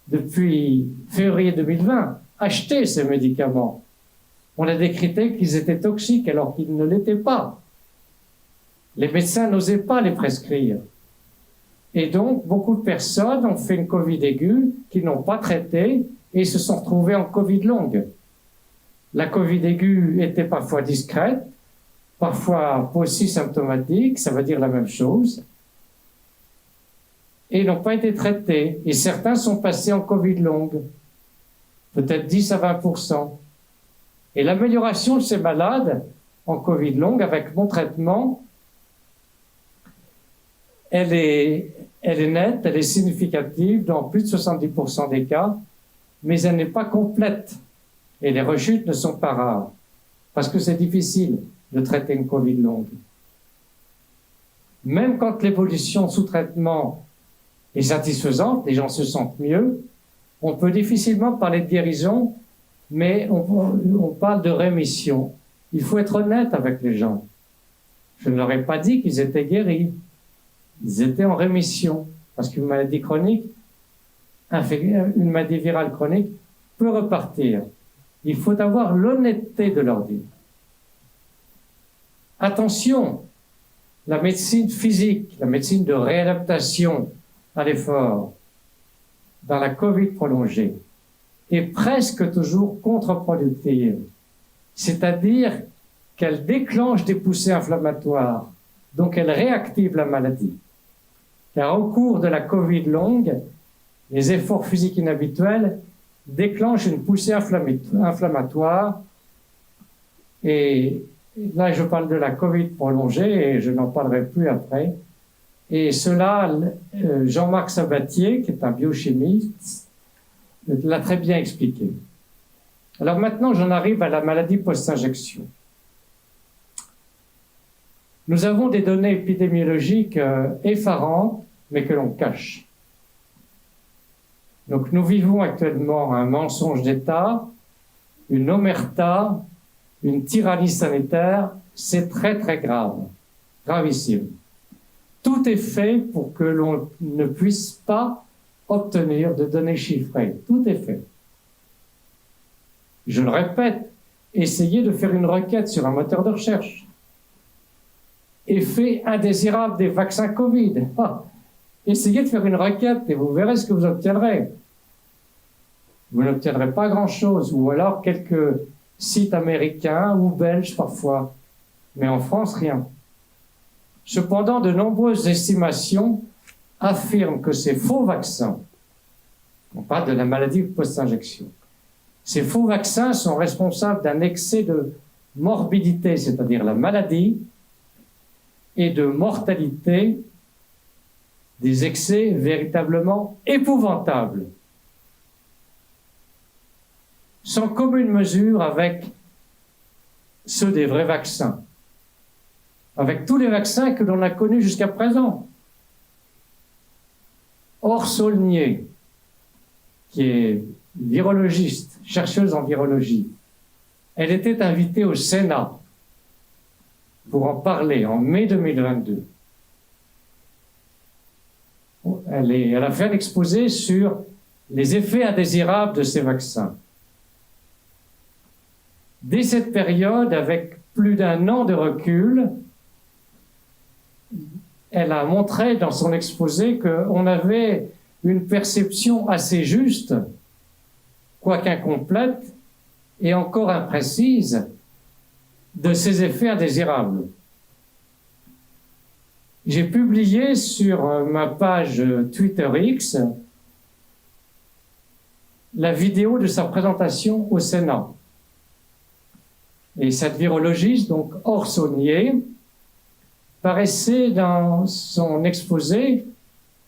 depuis février 2020, acheter ces médicaments. On a décrété qu'ils étaient toxiques alors qu'ils ne l'étaient pas. Les médecins n'osaient pas les prescrire. Et donc, beaucoup de personnes ont fait une Covid aiguë qu'ils n'ont pas traité et se sont retrouvées en Covid longue. La Covid aiguë était parfois discrète, parfois pas aussi symptomatique, ça veut dire la même chose, et n'ont pas été traités. Et certains sont passés en Covid longue, peut-être 10 à 20%. Et l'amélioration de ces malades en Covid longue avec mon traitement, elle est nette, elle est significative dans plus de 70% des cas, mais elle n'est pas complète. Et les rechutes ne sont pas rares, parce que c'est difficile de traiter une Covid longue. Même quand l'évolution sous traitement est satisfaisante, les gens se sentent mieux, on peut difficilement parler de guérison, mais on parle de rémission. Il faut être honnête avec les gens. Je ne leur ai pas dit qu'ils étaient guéris. Ils étaient en rémission, parce qu'une maladie chronique, une maladie virale chronique, peut repartir. Il faut avoir l'honnêteté de leur dire. Attention, la médecine physique, la médecine de réadaptation à l'effort, dans la Covid prolongée, est presque toujours contre-productive. C'est-à-dire qu'elle déclenche des poussées inflammatoires, donc elle réactive la maladie. Car au cours de la Covid longue, les efforts physiques inhabituels déclenchent une poussée inflammatoire. Et là, je parle de la Covid prolongée et je n'en parlerai plus après. Et cela, Jean-Marc Sabatier, qui est un biochimiste, l'a très bien expliqué. Alors maintenant, j'en arrive à la maladie post-injection. Nous avons des données épidémiologiques effarantes, mais que l'on cache. Donc nous vivons actuellement un mensonge d'État, une omerta, une tyrannie sanitaire. C'est très très grave, gravissime. Tout est fait pour que l'on ne puisse pas obtenir de données chiffrées. Tout est fait. Je le répète, essayez de faire une requête sur un moteur de recherche. Effet indésirable des vaccins Covid. Essayez de faire une requête et vous verrez ce que vous obtiendrez. Vous n'obtiendrez pas grand-chose, ou alors quelques sites américains ou belges parfois. Mais en France, rien. Cependant, de nombreuses estimations affirment que ces faux vaccins, on parle de la maladie post-injection, ces faux vaccins sont responsables d'un excès de morbidité, c'est-à-dire la maladie, et de mortalité, des excès véritablement épouvantables, sans commune mesure avec ceux des vrais vaccins, avec tous les vaccins que l'on a connus jusqu'à présent. Or, Saulnier, qui est virologiste, chercheuse en virologie, elle était invitée au Sénat pour en parler en mai 2022. Elle a fait un exposé sur les effets indésirables de ces vaccins. Dès cette période, avec plus d'un an de recul, elle a montré dans son exposé qu'on avait une perception assez juste, quoique incomplète et encore imprécise, de ces effets indésirables. j'ai publié sur ma page Twitter X la vidéo de sa présentation au Sénat. Et cette virologiste, donc Orsonnier, paraissait dans son exposé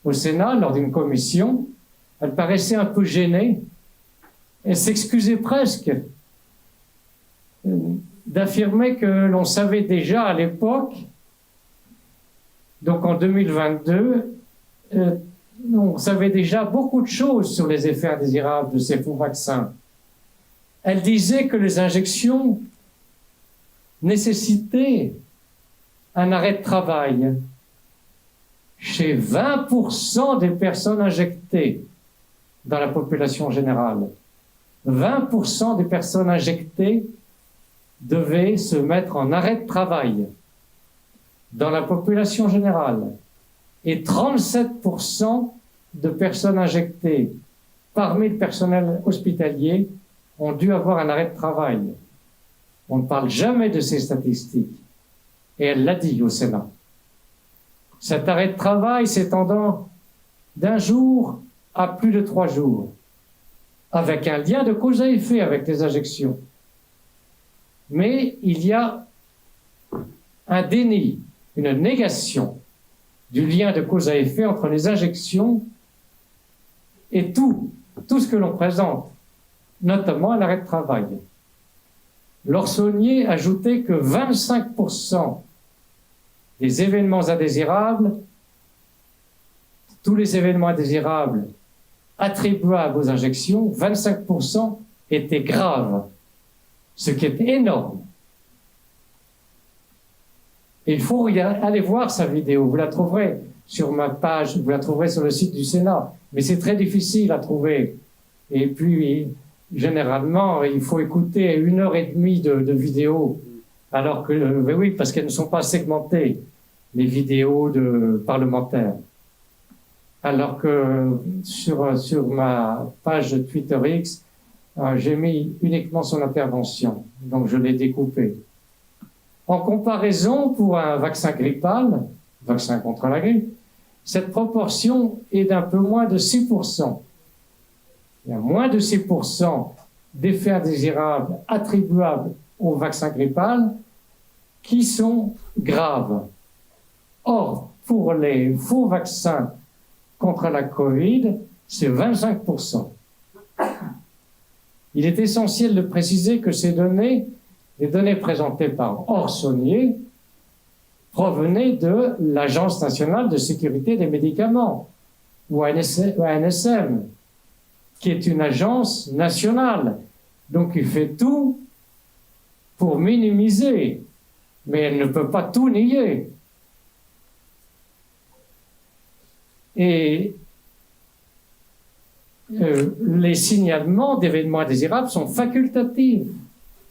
au Sénat lors d'une commission, elle paraissait un peu gênée. Elle s'excusait presque d'affirmer que l'on savait déjà à l'époque, donc en 2022, on savait déjà beaucoup de choses sur les effets indésirables de ces faux vaccins. Elle disait que les injections nécessitaient un arrêt de travail chez 20% des personnes injectées dans la population générale. 20% des personnes injectées devaient se mettre en arrêt de travail dans la population générale. Et 37% de personnes injectées parmi le personnel hospitalier ont dû avoir un arrêt de travail. On ne parle jamais de ces statistiques. Et elle l'a dit au Sénat. Cet arrêt de travail s'étendant d'1 jour à plus de 3 jours, avec un lien de cause à effet avec les injections. Mais il y a un déni, une négation du lien de cause à effet entre les injections et tout ce que l'on présente, notamment l'arrêt de travail. L'Orsonnier ajoutait que 25% des événements indésirables, tous les événements indésirables attribuables aux injections, 25% étaient graves, ce qui est énorme. Et il faut aller voir sa vidéo, vous la trouverez sur ma page, vous la trouverez sur le site du Sénat, mais c'est très difficile à trouver. Et puis, généralement, il faut écouter 1h30 de vidéos, alors que, oui, parce qu'elles ne sont pas segmentées, les vidéos de parlementaires. Alors que sur ma page Twitter X, j'ai mis uniquement son intervention, donc je l'ai découpé. En comparaison, pour un vaccin grippal, vaccin contre la grippe, cette proportion est d'un peu moins de 6%. Il y a moins de 6% d'effets indésirables attribuables au vaccin grippal qui sont graves. Or, pour les faux vaccins contre la Covid, c'est 25%. Il est essentiel de préciser que ces données, les données présentées par Orsonnier, provenaient de l'Agence nationale de sécurité des médicaments, ou ANSM, qui est une agence nationale. Donc il fait tout pour minimiser, mais elle ne peut pas tout nier. Et les signalements d'événements indésirables sont facultatifs.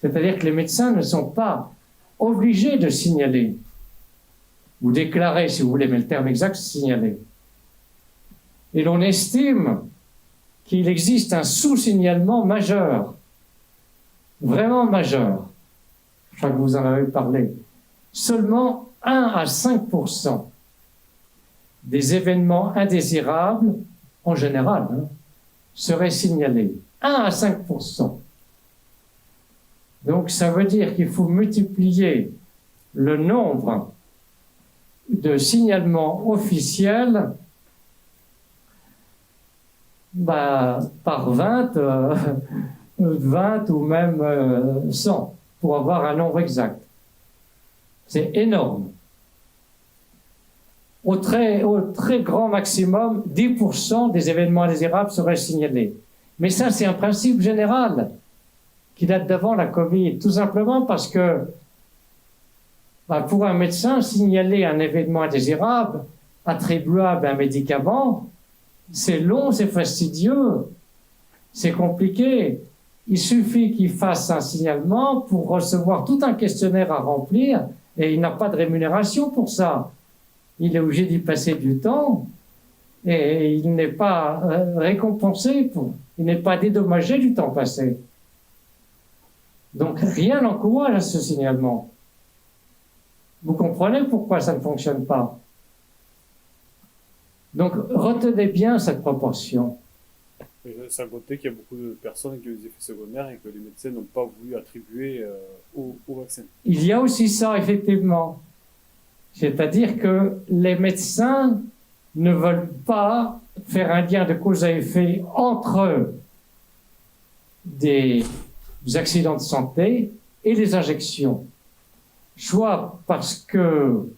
C'est-à-dire que les médecins ne sont pas obligés de signaler, ou déclarer, si vous voulez, mais le terme exact, c'est signaler. Et l'on estime qu'il existe un sous-signalement majeur, vraiment majeur. Je crois que vous en avez parlé. Seulement 1 à 5% des événements indésirables, en général, seraient signalés. 1 à 5%. Donc ça veut dire qu'il faut multiplier le nombre de signalements officiels par 20, 20 ou même 100 pour avoir un nombre exact. C'est énorme. Au très grand maximum, 10% des événements indésirables seraient signalés. Mais ça, c'est un principe général qui date d'avant la Covid, tout simplement parce que pour un médecin, signaler un événement indésirable attribuable à un médicament, c'est long, c'est fastidieux, c'est compliqué. Il suffit qu'il fasse un signalement pour recevoir tout un questionnaire à remplir et il n'a pas de rémunération pour ça. Il est obligé d'y passer du temps et il n'est pas récompensé, il n'est pas dédommagé du temps passé. Donc rien n'encourage à ce signalement. Vous comprenez pourquoi ça ne fonctionne pas? Donc, retenez bien cette proportion. Et sans compter qu'il y a beaucoup de personnes qui ont des effets secondaires et que les médecins n'ont pas voulu attribuer au vaccin. Il y a aussi ça, effectivement. C'est-à-dire que les médecins ne veulent pas faire un lien de cause à effet entre des accidents de santé et les injections. Soit parce que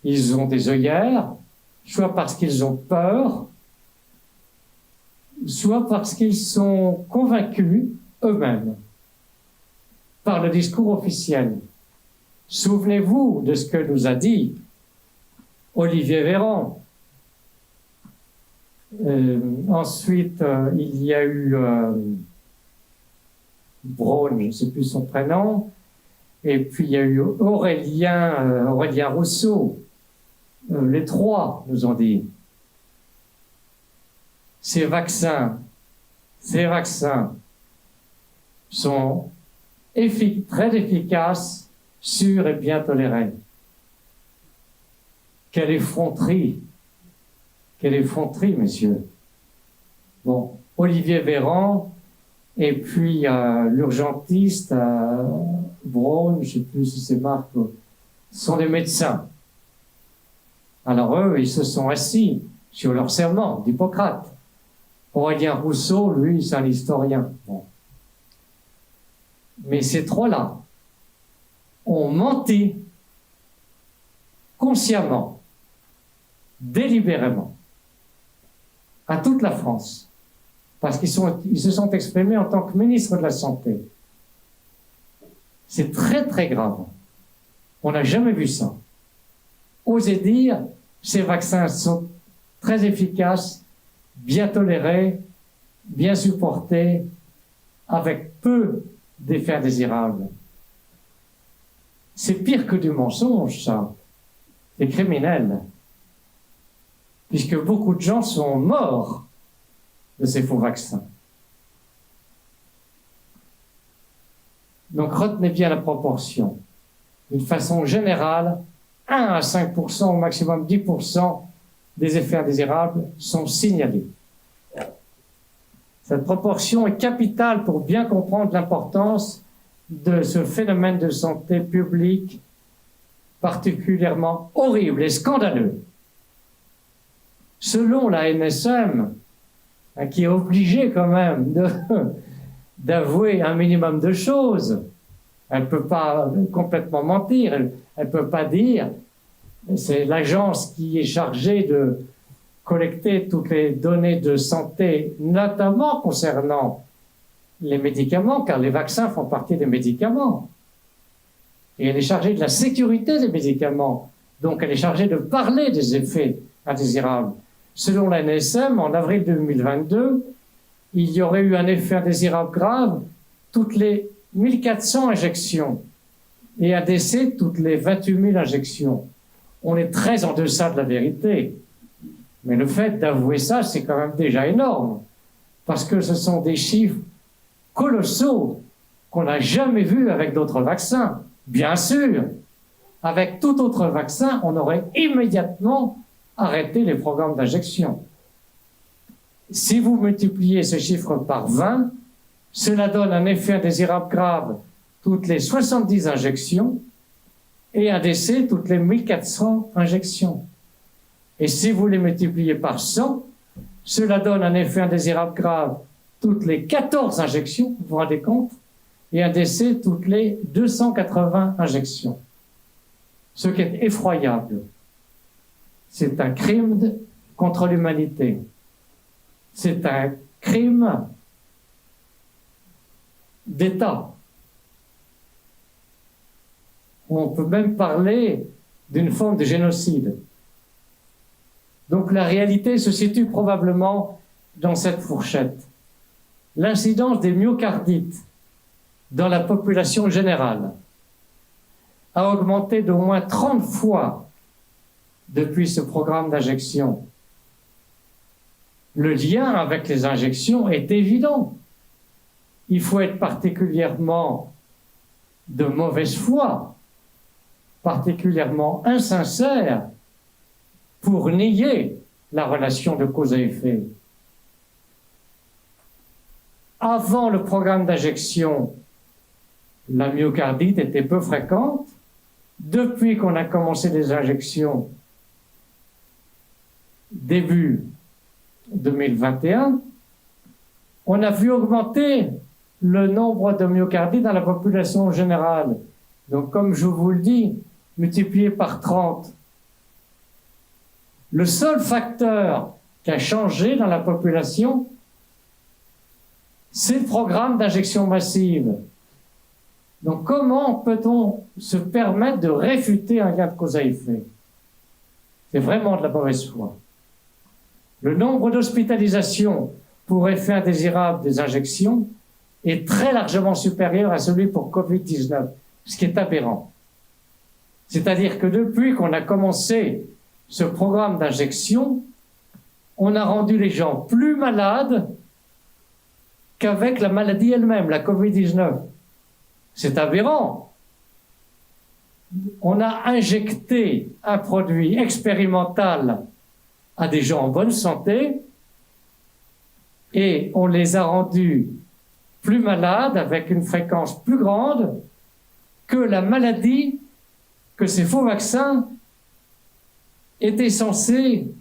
ils ont des œillères, soit parce qu'ils ont peur, soit parce qu'ils sont convaincus eux-mêmes par le discours officiel. Souvenez-vous de ce que nous a dit Olivier Véran. Ensuite, il y a eu Braun, je ne sais plus son prénom, et puis il y a eu Aurélien Rousseau. Les trois nous ont dit ces vaccins sont très efficaces, sûrs et bien tolérés. Quelle effronterie, messieurs. Bon, Olivier Véran, et puis l'urgentiste, Braun, je ne sais plus si c'est Marc, sont des médecins. Alors eux, ils se sont assis sur leur serment d'Hippocrate. Aurélien Rousseau, lui, c'est un historien. Bon. Mais ces trois-là ont menti consciemment, délibérément, à toute la France, parce qu'ils se sont exprimés en tant que ministre de la Santé. C'est très, très grave. On n'a jamais vu ça. Osez dire, ces vaccins sont très efficaces, bien tolérés, bien supportés, avec peu d'effets indésirables. C'est pire que du mensonge, ça. C'est criminel. Puisque beaucoup de gens sont morts de ces faux vaccins. Donc retenez bien la proportion. D'une façon générale, 1 à 5%, au maximum 10% des effets indésirables sont signalés. Cette proportion est capitale pour bien comprendre l'importance de ce phénomène de santé publique particulièrement horrible et scandaleux. Selon la NSM, qui est obligée quand même d'avouer un minimum de choses, elle ne peut pas complètement mentir, elle ne peut pas dire, c'est l'agence qui est chargée de collecter toutes les données de santé, notamment concernant les médicaments, car les vaccins font partie des médicaments. Et elle est chargée de la sécurité des médicaments, donc elle est chargée de parler des effets indésirables. Selon la NSM, en avril 2022, il y aurait eu un effet indésirable grave toutes les 1400 injections et un décès toutes les 28 000 injections. On est très en deçà de la vérité. Mais le fait d'avouer ça, c'est quand même déjà énorme. Parce que ce sont des chiffres colossaux qu'on n'a jamais vus avec d'autres vaccins. Bien sûr, avec tout autre vaccin, on aurait immédiatement arrêté les programmes d'injection. Si vous multipliez ce chiffre par 20, cela donne un effet indésirable grave toutes les 70 injections et un décès toutes les 1400 injections. Et si vous les multipliez par 100, cela donne un effet indésirable grave toutes les 14 injections, vous vous rendez compte, et un décès toutes les 280 injections. Ce qui est effroyable. C'est un crime contre l'humanité. C'est un crime d'État. On peut même parler d'une forme de génocide. Donc la réalité se situe probablement dans cette fourchette. L'incidence des myocardites dans la population générale a augmenté d'au moins 30 fois depuis ce programme d'injection. Le lien avec les injections est évident. Il faut être particulièrement de mauvaise foi, particulièrement insincère, pour nier la relation de cause à effet. Avant le programme d'injection, la myocardite était peu fréquente. Depuis qu'on a commencé les injections, début 2021, on a vu augmenter le nombre de myocardites dans la population générale. Donc, comme je vous le dis, multiplié par 30. Le seul facteur qui a changé dans la population, c'est le programme d'injection massive. Donc, comment peut-on se permettre de réfuter un lien de cause à effet? C'est vraiment de la mauvaise foi. Le nombre d'hospitalisations pour effet indésirable des injections est très largement supérieur à celui pour Covid-19, ce qui est aberrant. C'est-à-dire que depuis qu'on a commencé ce programme d'injection, on a rendu les gens plus malades qu'avec la maladie elle-même, la Covid-19. C'est aberrant. On a injecté un produit expérimental à des gens en bonne santé et on les a rendus plus malades avec une fréquence plus grande que la maladie que ces faux vaccins étaient censés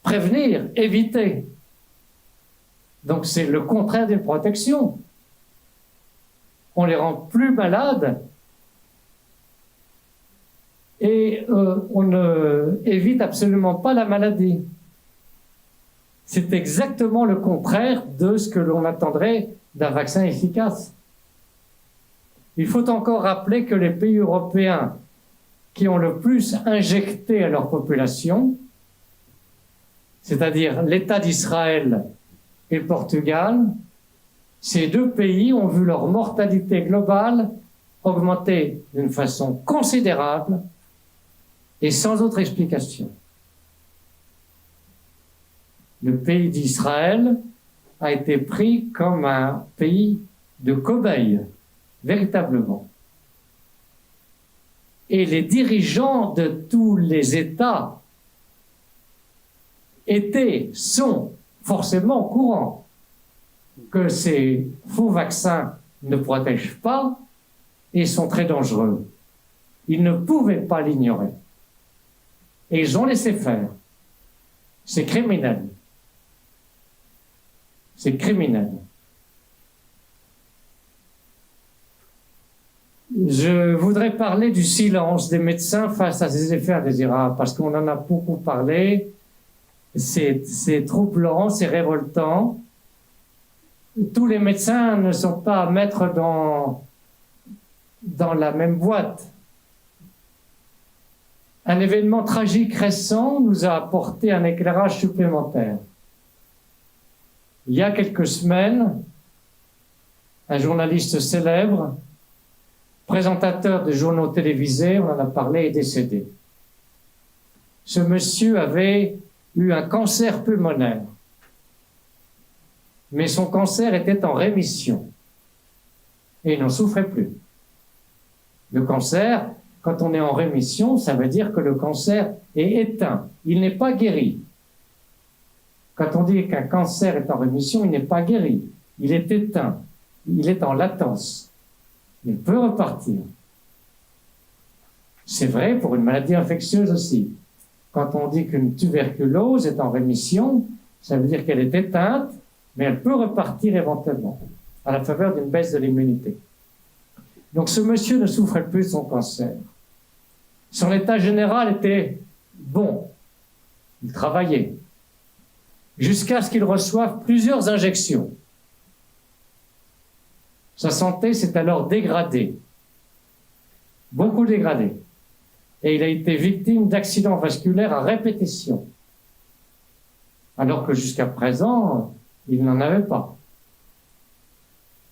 prévenir, éviter. Donc c'est le contraire d'une protection. On les rend plus malades et on ne évite absolument pas la maladie. C'est exactement le contraire de ce que l'on attendrait d'un vaccin efficace. Il faut encore rappeler que les pays européens qui ont le plus injecté à leur population, c'est-à-dire l'État d'Israël et le Portugal, ces deux pays ont vu leur mortalité globale augmenter d'une façon considérable et sans autre explication. Le pays d'Israël a été pris comme un pays de cobayes, véritablement. Et les dirigeants de tous les États sont forcément au courant que ces faux vaccins ne protègent pas et sont très dangereux. Ils ne pouvaient pas l'ignorer. Et ils ont laissé faire. C'est criminel. C'est criminel. Je voudrais parler du silence des médecins face à ces effets indésirables, parce qu'on en a beaucoup parlé. C'est troublant, c'est révoltant. Tous les médecins ne sont pas à mettre dans la même boîte. Un événement tragique récent nous a apporté un éclairage supplémentaire. Il y a quelques semaines, un journaliste célèbre, présentateur de journaux télévisés, on en a parlé, est décédé. Ce monsieur avait eu un cancer pulmonaire, mais son cancer était en rémission et il n'en souffrait plus. Le cancer, quand on est en rémission, ça veut dire que le cancer est éteint, il n'est pas guéri. Quand on dit qu'un cancer est en rémission, il n'est pas guéri, il est éteint, il est en latence. Il peut repartir. C'est vrai pour une maladie infectieuse aussi. Quand on dit qu'une tuberculose est en rémission, ça veut dire qu'elle est éteinte, mais elle peut repartir éventuellement, à la faveur d'une baisse de l'immunité. Donc ce monsieur ne souffrait plus de son cancer. Son état général était bon. Il travaillait. Jusqu'à ce qu'il reçoive plusieurs injections. Sa santé s'est alors dégradée. Beaucoup dégradée. Et il a été victime d'accidents vasculaires à répétition. Alors que jusqu'à présent, il n'en avait pas.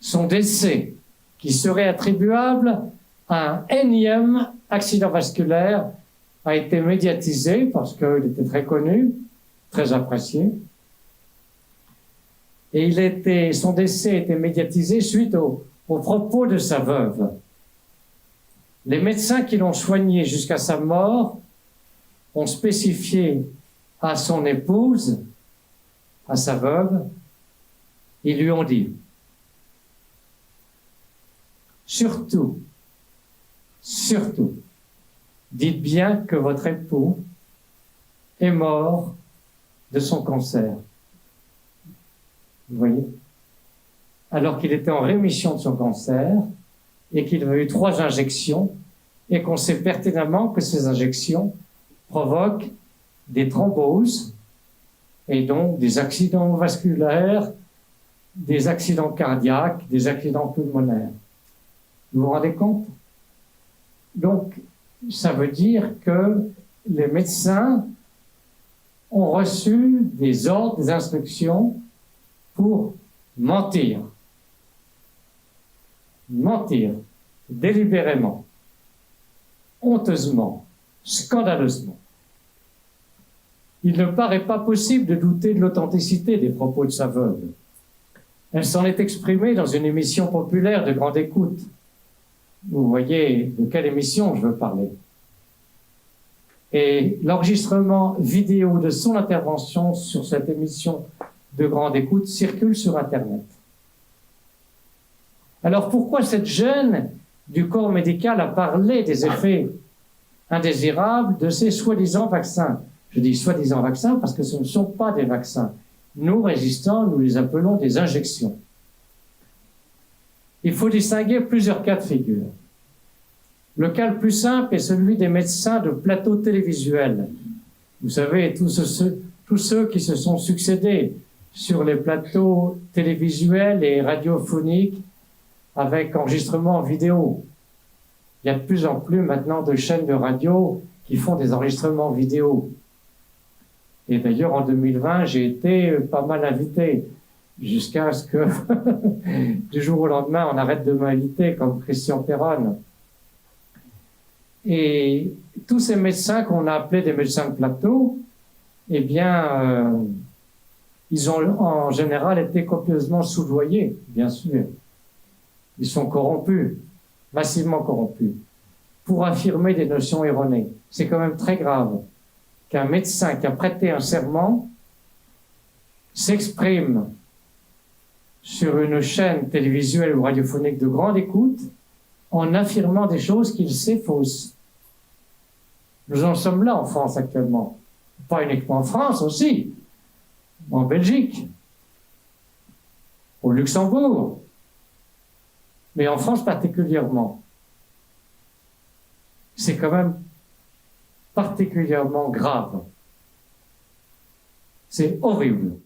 Son décès, qui serait attribuable à un énième accident vasculaire, a été médiatisé parce qu'il était très connu, très apprécié. Et son décès a été médiatisé suite aux propos de sa veuve. Les médecins qui l'ont soigné jusqu'à sa mort ont spécifié à son épouse, à sa veuve, ils lui ont dit, surtout, dites bien que votre époux est mort de son cancer. Vous voyez? Alors qu'il était en rémission de son cancer et qu'il avait eu 3 injections et qu'on sait pertinemment que ces injections provoquent des thromboses et donc des accidents vasculaires, des accidents cardiaques, des accidents pulmonaires. Vous vous rendez compte? Donc, ça veut dire que les médecins ont reçu des ordres, des instructions pour mentir. Mentir délibérément, honteusement, scandaleusement. Il ne paraît pas possible de douter de l'authenticité des propos de sa veuve. Elle s'en est exprimée dans une émission populaire de grande écoute. Vous voyez de quelle émission je veux parler. Et l'enregistrement vidéo de son intervention sur cette émission de grande écoute circule sur Internet. Alors pourquoi cette jeune du corps médical a parlé des effets indésirables de ces soi-disant vaccins? Je dis soi-disant vaccins parce que ce ne sont pas des vaccins. Nous, résistants, nous les appelons des injections. Il faut distinguer plusieurs cas de figure. Le cas le plus simple est celui des médecins de plateaux télévisuels. Vous savez, tous ceux qui se sont succédés sur les plateaux télévisuels et radiophoniques avec enregistrement vidéo. Il y a de plus en plus maintenant de chaînes de radio qui font des enregistrements vidéo. Et d'ailleurs, en 2020, j'ai été pas mal invité, jusqu'à ce que, du jour au lendemain, on arrête de m'inviter, comme Christian Perron. Et tous ces médecins qu'on a appelés des médecins de plateau, eh bien, ils ont en général été copieusement soudoyés, bien sûr. Ils sont corrompus, massivement corrompus, pour affirmer des notions erronées. C'est quand même très grave qu'un médecin qui a prêté un serment s'exprime sur une chaîne télévisuelle ou radiophonique de grande écoute en affirmant des choses qu'il sait fausses. Nous en sommes là en France actuellement. Pas uniquement en France aussi, en Belgique, au Luxembourg, mais en France particulièrement. C'est quand même particulièrement grave. C'est horrible.